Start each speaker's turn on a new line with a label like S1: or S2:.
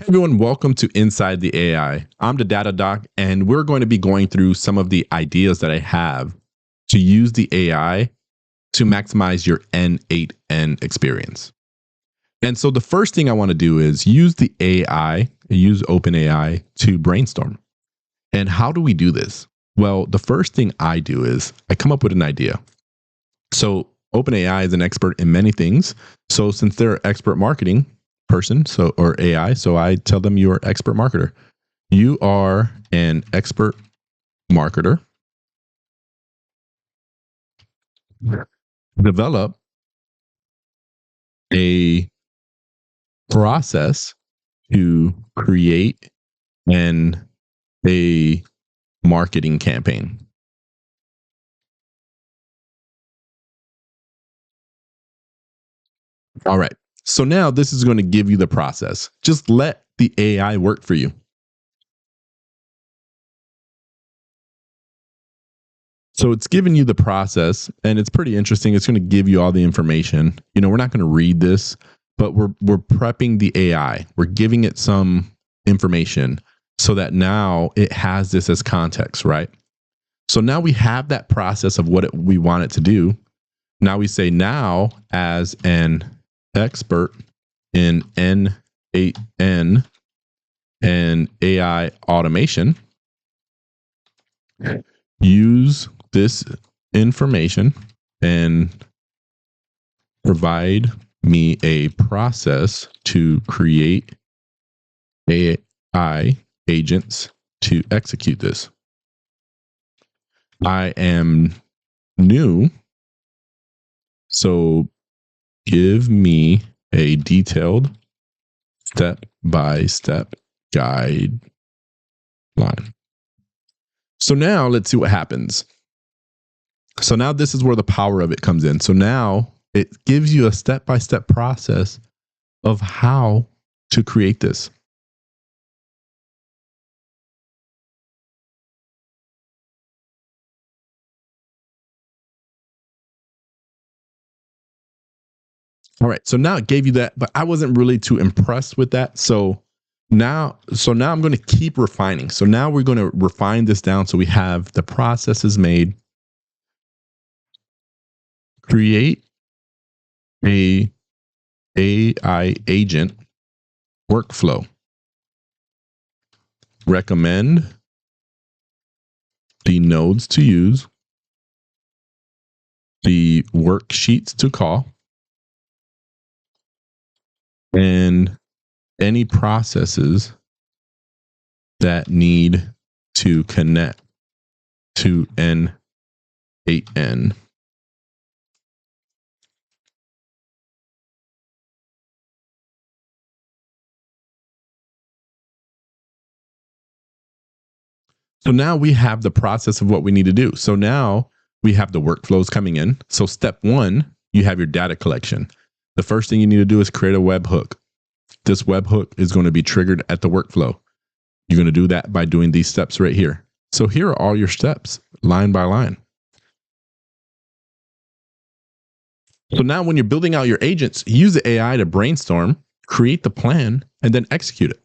S1: Everyone, welcome to Inside the AI. I'm the Data Doc, and we're going to be going through some of the ideas that I have to use the AI to maximize your N8N experience. And so the first thing I want to do is use the AI, use OpenAI to brainstorm. And how do we do this? Well, the first thing I do is I come up with an idea. So OpenAI is an expert in many things. So since they're an expert marketing person, or AI, so I tell them you're an expert marketer. You are an expert marketer. Develop a process to create a marketing campaign. All right. So now this is going to give you the process. Just let the AI work for you. So it's giving you the process, and it's pretty interesting. It's going to give you all the information. We're not going to read this, but we're prepping the AI. We're giving it some information so that now it has this as context, right? So now we have that process of what we want it to do. Now we say, now as an expert in N8N and AI automation, use this information and provide me a process to create AI agents to execute this. I am new, so give me a detailed step-by-step guideline. So now let's see what happens. So now this is where the power of it comes in. So now it gives you a step-by-step process of how to create this. All right. So now it gave you that, but I wasn't really too impressed with that. So now I'm going to keep refining. So now we're going to refine this down so we have the processes made. Create a AI agent workflow. Recommend the nodes to use, the worksheets to call, and any processes that need to connect to N8N. So now we have the process of what we need to do. So now we have the workflows coming in. So step one, you have your data collection. The first thing you need to do is create a webhook. This webhook is going to be triggered at the workflow. You're going to do that by doing these steps right here. So here are all your steps, line by line. So now when you're building out your agents, use the AI to brainstorm, create the plan, and then execute it.